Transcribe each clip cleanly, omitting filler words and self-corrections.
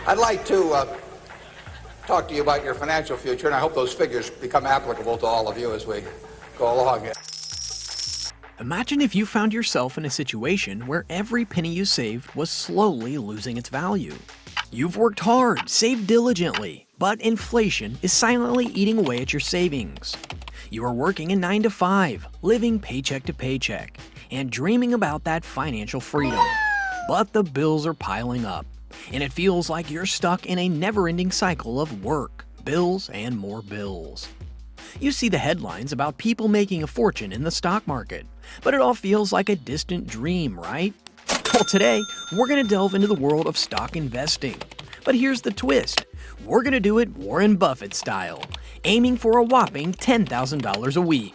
I'd like to talk to you about your financial future, and I hope those figures become applicable to all of you as we go along. Imagine if you found yourself in a situation where every penny you saved was slowly losing its value. You've worked hard, saved diligently, but inflation is silently eating away at your savings. You are working a 9 to 5, living paycheck to paycheck, and dreaming about that financial freedom. But the bills are piling up, and it feels like you're stuck in a never-ending cycle of work, bills, and more bills. You see the headlines about people making a fortune in the stock market, but it all feels like a distant dream, right? Well, today, we're going to delve into the world of stock investing. But here's the twist. We're going to do it Warren Buffett style, aiming for a whopping $10,000 a week.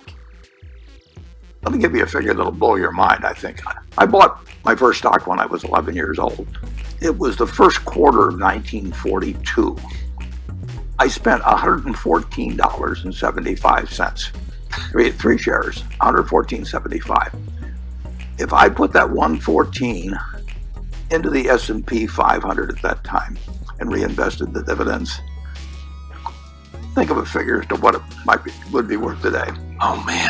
Let me give you a figure that'll blow your mind, I think. I bought my first stock when I was 11 years old. It was the first quarter of 1942. I spent $114.75. Three shares, $114.75. If I put that 114 into the S&P 500 at that time and reinvested the dividends, think of a figure to what it would be worth today. Oh man,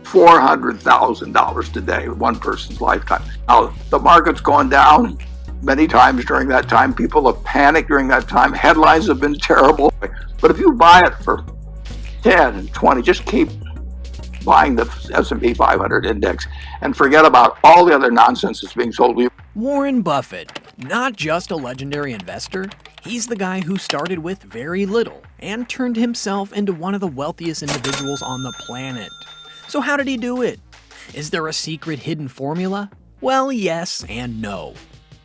$400,000 today, one person's lifetime. Now the market's gone down many times during that time. People have panicked during that time. Headlines have been terrible. But if you buy it for 10, 20, just keep buying the S&P 500 index and forget about all the other nonsense that's being sold to you. Warren Buffett, not just a legendary investor, he's the guy who started with very little and turned himself into one of the wealthiest individuals on the planet. So how did he do it? Is there a secret hidden formula? Well, yes and no.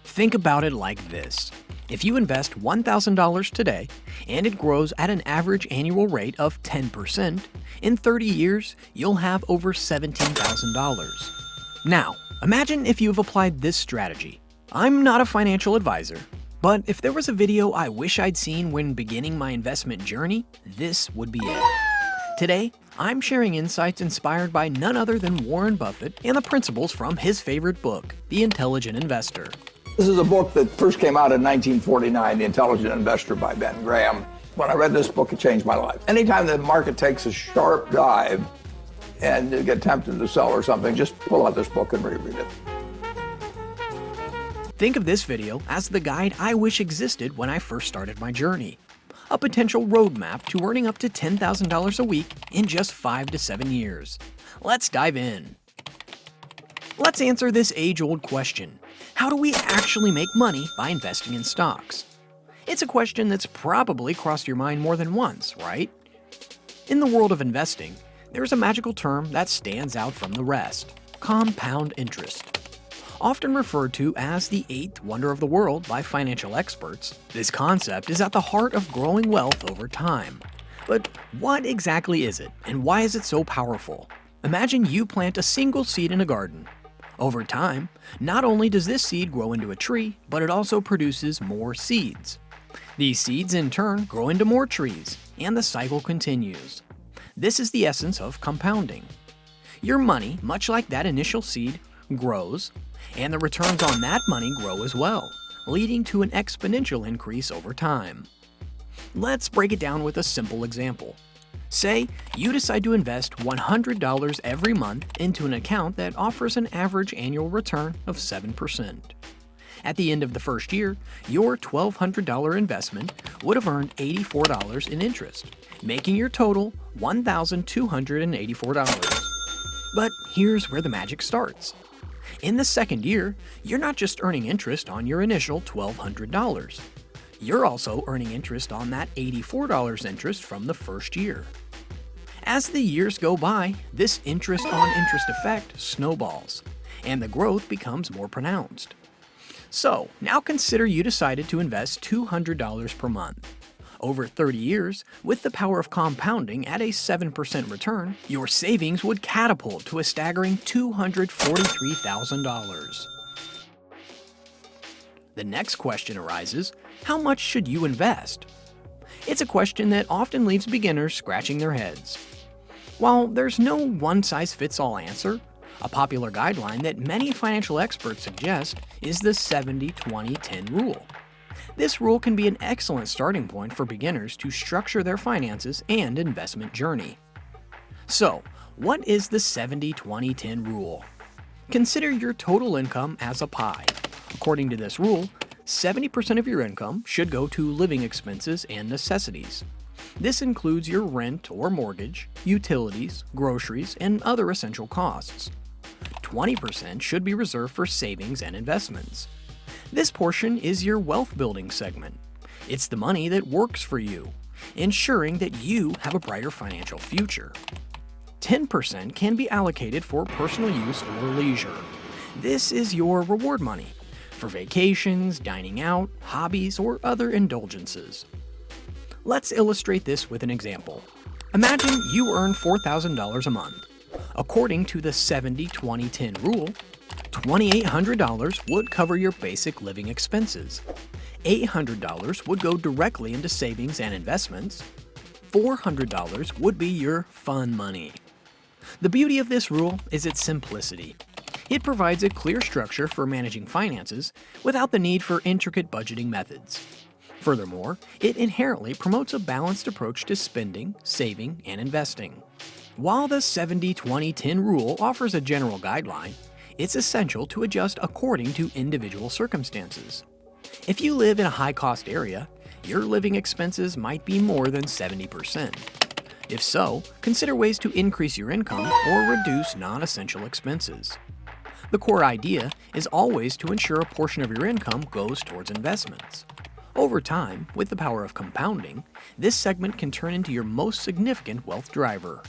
Think about it like this. If you invest $1,000 today and it grows at an average annual rate of 10%, in 30 years, you'll have over $17,000. Now, imagine if you've applied this strategy. I'm not a financial advisor, but if there was a video I wish I'd seen when beginning my investment journey, this would be it. Today, I'm sharing insights inspired by none other than Warren Buffett and the principles from his favorite book, The Intelligent Investor. This is a book that first came out in 1949, The Intelligent Investor by Ben Graham. When I read this book, it changed my life. Anytime the market takes a sharp dive and you get tempted to sell or something, just pull out this book and reread it. Think of this video as the guide I wish existed when I first started my journey. A potential roadmap to earning up to $10,000 a week in just 5 to 7 years. Let's dive in. Let's answer this age-old question. How do we actually make money by investing in stocks? It's a question that's probably crossed your mind more than once, right? In the world of investing, there's a magical term that stands out from the rest: compound interest. Often referred to as the eighth wonder of the world by financial experts, this concept is at the heart of growing wealth over time. But what exactly is it, and why is it so powerful? Imagine you plant a single seed in a garden. Over time, not only does this seed grow into a tree, but it also produces more seeds. These seeds in turn grow into more trees, and the cycle continues. This is the essence of compounding. Your money, much like that initial seed, grows, and the returns on that money grow as well, leading to an exponential increase over time. Let's break it down with a simple example. Say you decide to invest $100 every month into an account that offers an average annual return of 7%. At the end of the first year, your $1,200 investment would have earned $84 in interest, making your total $1,284. But here's where the magic starts. In the second year, you're not just earning interest on your initial $1,200. You're also earning interest on that $84 interest from the first year. As the years go by, this interest-on-interest effect snowballs, and the growth becomes more pronounced. So, now consider you decided to invest $200 per month. Over 30 years, with the power of compounding at a 7% return, your savings would catapult to a staggering $243,000. The next question arises, how much should you invest? It's a question that often leaves beginners scratching their heads. While there's no one-size-fits-all answer, a popular guideline that many financial experts suggest is the 70-20-10 rule. This rule can be an excellent starting point for beginners to structure their finances and investment journey. So, what is the 70-20-10 rule? Consider your total income as a pie. According to this rule, 70% of your income should go to living expenses and necessities. This includes your rent or mortgage, utilities, groceries, and other essential costs. 20% should be reserved for savings and investments. This portion is your wealth building segment. It's the money that works for you, ensuring that you have a brighter financial future. 10% can be allocated for personal use or leisure. This is your reward money for vacations, dining out, hobbies, or other indulgences. Let's illustrate this with an example. Imagine you earn $4,000 a month. According to the 70-20-10 rule, $2,800 would cover your basic living expenses. $800 would go directly into savings and investments. $400 would be your fun money. The beauty of this rule is its simplicity. It provides a clear structure for managing finances without the need for intricate budgeting methods. Furthermore, it inherently promotes a balanced approach to spending, saving, and investing. While the 70-20-10 rule offers a general guideline, it's essential to adjust according to individual circumstances. If you live in a high-cost area, your living expenses might be more than 70%. If so, consider ways to increase your income or reduce non-essential expenses. The core idea is always to ensure a portion of your income goes towards investments. Over time, with the power of compounding, this segment can turn into your most significant wealth driver.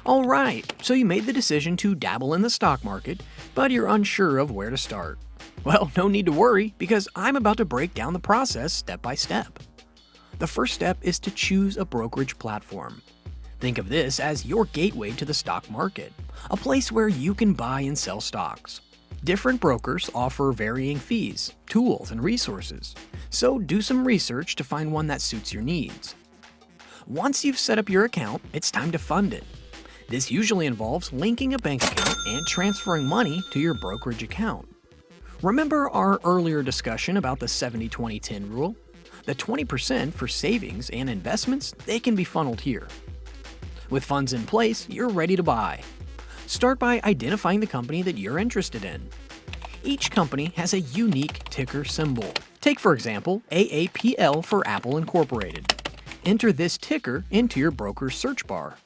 Alright, so you made the decision to dabble in the stock market, but you're unsure of where to start. Well, no need to worry, because I'm about to break down the process step by step. The first step is to choose a brokerage platform. Think of this as your gateway to the stock market, a place where you can buy and sell stocks. Different brokers offer varying fees, tools, and resources, so do some research to find one that suits your needs. Once you've set up your account, it's time to fund it. This usually involves linking a bank account and transferring money to your brokerage account. Remember our earlier discussion about the 70-20-10 rule? The 20% for savings and investments, they can be funneled here. With funds in place, you're ready to buy. Start by identifying the company that you're interested in. Each company has a unique ticker symbol. Take, for example, AAPL for Apple Incorporated. Enter this ticker into your broker's search bar.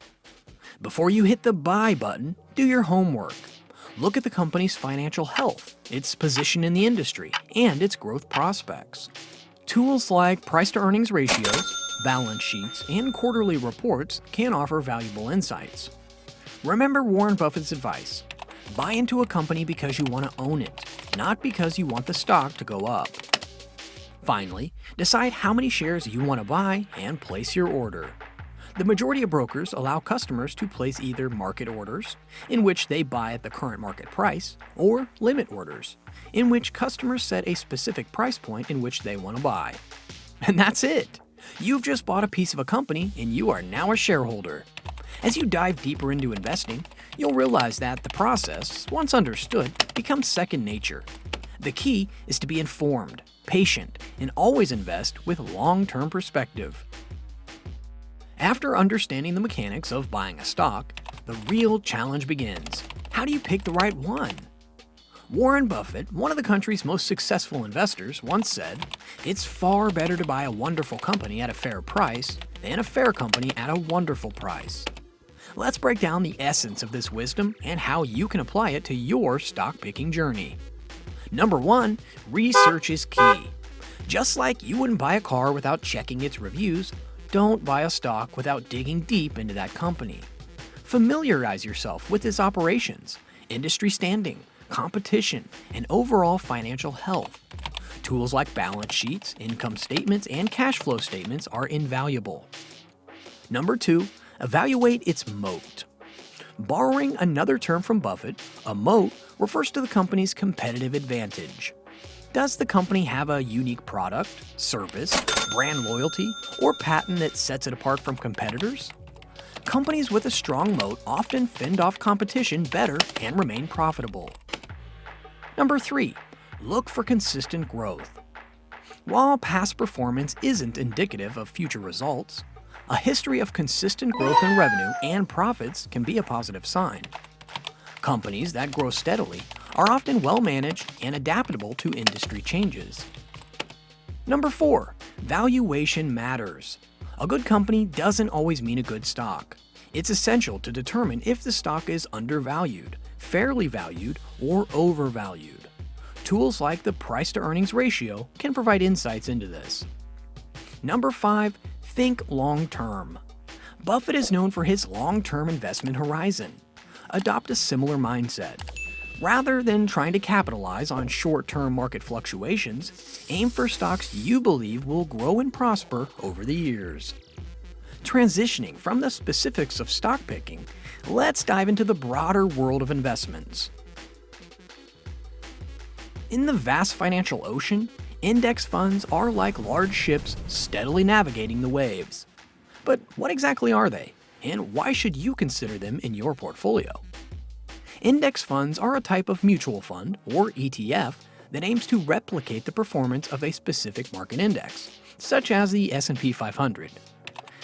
Before you hit the buy button, do your homework. Look at the company's financial health, its position in the industry, and its growth prospects. Tools like price-to-earnings ratios, balance sheets, and quarterly reports can offer valuable insights. Remember Warren Buffett's advice: buy into a company because you want to own it, not because you want the stock to go up. Finally, decide how many shares you want to buy and place your order. The majority of brokers allow customers to place either market orders, in which they buy at the current market price, or limit orders, in which customers set a specific price point in which they want to buy. And that's it! You've just bought a piece of a company and you are now a shareholder. As you dive deeper into investing, you'll realize that the process, once understood, becomes second nature. The key is to be informed, patient, and always invest with long-term perspective. After understanding the mechanics of buying a stock, the real challenge begins. How do you pick the right one? Warren Buffett, one of the country's most successful investors, once said, "It's far better to buy a wonderful company at a fair price than a fair company at a wonderful price." Let's break down the essence of this wisdom and how you can apply it to your stock picking journey. Number 1, research is key. Just like you wouldn't buy a car without checking its reviews, don't buy a stock without digging deep into that company. Familiarize yourself with its operations, industry standing, competition, and overall financial health. Tools like balance sheets, income statements, and cash flow statements are invaluable. Number 2, evaluate its moat. Borrowing another term from Buffett, a moat refers to the company's competitive advantage. Does the company have a unique product, service, brand loyalty, or patent that sets it apart from competitors? Companies with a strong moat often fend off competition better and remain profitable. Number 3, look for consistent growth. While past performance isn't indicative of future results, a history of consistent growth in revenue and profits can be a positive sign. Companies that grow steadily are often well managed and adaptable to industry changes. Number 4, valuation matters. A good company doesn't always mean a good stock. It's essential to determine if the stock is undervalued, fairly valued, or overvalued. Tools like the price-to-earnings ratio can provide insights into this. Number 5, think long-term. Buffett is known for his long-term investment horizon. Adopt a similar mindset. Rather than trying to capitalize on short-term market fluctuations, aim for stocks you believe will grow and prosper over the years. Transitioning from the specifics of stock picking, let's dive into the broader world of investments. In the vast financial ocean, index funds are like large ships steadily navigating the waves. But what exactly are they, and why should you consider them in your portfolio? Index funds are a type of mutual fund, or ETF, that aims to replicate the performance of a specific market index, such as the S&P 500.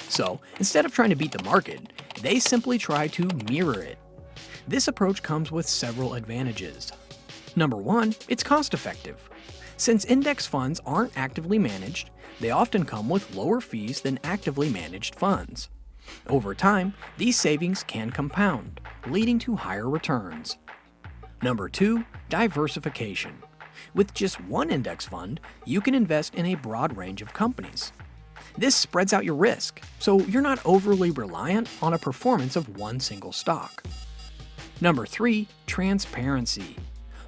So, instead of trying to beat the market, they simply try to mirror it. This approach comes with several advantages. Number 1, it's cost-effective. Since index funds aren't actively managed, they often come with lower fees than actively managed funds. Over time, these savings can compound, leading to higher returns. Number 2, diversification. With just one index fund, you can invest in a broad range of companies. This spreads out your risk, so you're not overly reliant on a performance of one single stock. Number 3, transparency.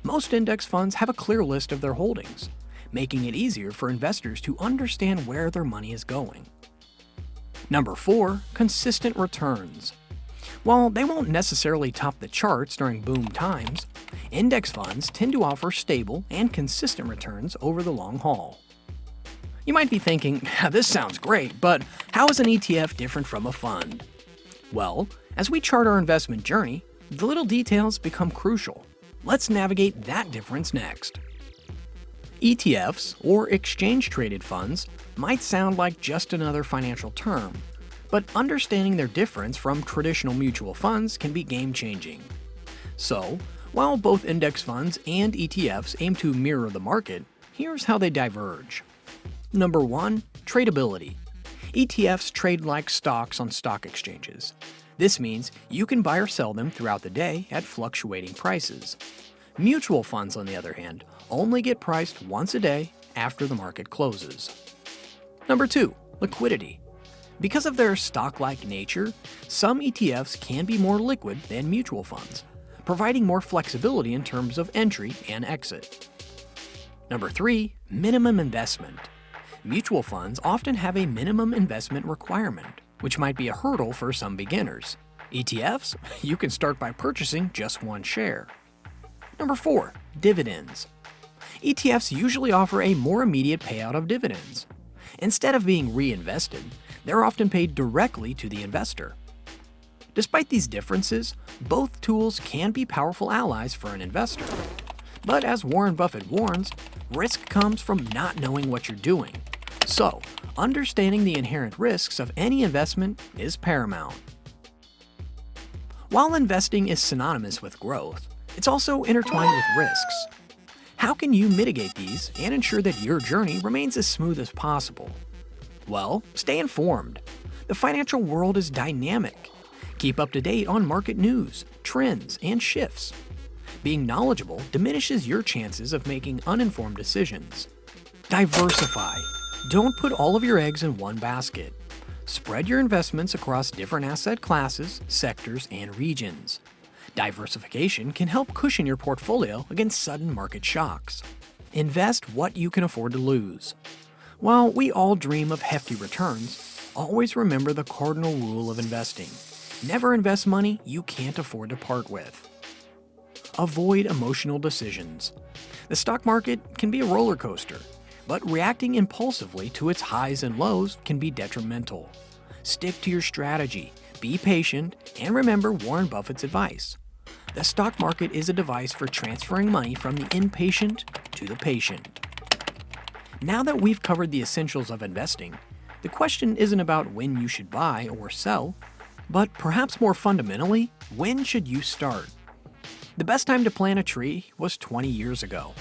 Most index funds have a clear list of their holdings, making it easier for investors to understand where their money is going. Number 4, consistent returns. While they won't necessarily top the charts during boom times, index funds tend to offer stable and consistent returns over the long haul. You might be thinking, this sounds great, but how is an ETF different from a fund? Well, as we chart our investment journey, the little details become crucial. Let's navigate that difference next. ETFs, or exchange-traded funds, might sound like just another financial term, but understanding their difference from traditional mutual funds can be game-changing. So, while both index funds and ETFs aim to mirror the market, here's how they diverge. Number 1, tradability. ETFs trade like stocks on stock exchanges. This means you can buy or sell them throughout the day at fluctuating prices. Mutual funds, on the other hand, only get priced once a day after the market closes. Number 2, liquidity. Because of their stock-like nature, some ETFs can be more liquid than mutual funds, providing more flexibility in terms of entry and exit. Number 3, minimum investment. Mutual funds often have a minimum investment requirement, which might be a hurdle for some beginners. ETFs, you can start by purchasing just one share. Number 4, dividends. ETFs usually offer a more immediate payout of dividends. Instead of being reinvested, they're often paid directly to the investor. Despite these differences, both tools can be powerful allies for an investor. But as Warren Buffett warns, risk comes from not knowing what you're doing. So, understanding the inherent risks of any investment is paramount. While investing is synonymous with growth, it's also intertwined with risks. How can you mitigate these and ensure that your journey remains as smooth as possible? Well, stay informed. The financial world is dynamic. Keep up to date on market news, trends, and shifts. Being knowledgeable diminishes your chances of making uninformed decisions. Diversify. Don't put all of your eggs in one basket. Spread your investments across different asset classes, sectors, and regions. Diversification can help cushion your portfolio against sudden market shocks. Invest what you can afford to lose. While we all dream of hefty returns, always remember the cardinal rule of investing. Never invest money you can't afford to part with. Avoid emotional decisions. The stock market can be a roller coaster, but reacting impulsively to its highs and lows can be detrimental. Stick to your strategy, be patient, and remember Warren Buffett's advice. The stock market is a device for transferring money from the impatient to the patient. Now that we've covered the essentials of investing, the question isn't about when you should buy or sell, but perhaps more fundamentally, when should you start? The best time to plant a tree was 20 years ago.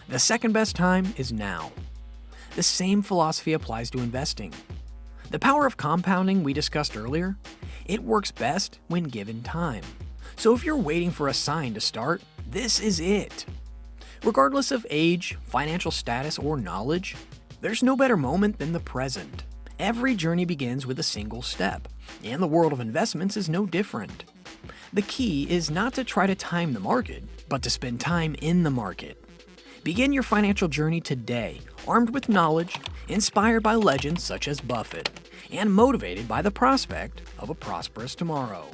The second best time is now. The same philosophy applies to investing. The power of compounding we discussed earlier, it works best when given time. So if you're waiting for a sign to start, this is it. Regardless of age, financial status, or knowledge, there's no better moment than the present. Every journey begins with a single step, and the world of investments is no different. The key is not to try to time the market, but to spend time in the market. Begin your financial journey today, armed with knowledge, inspired by legends such as Buffett, and motivated by the prospect of a prosperous tomorrow.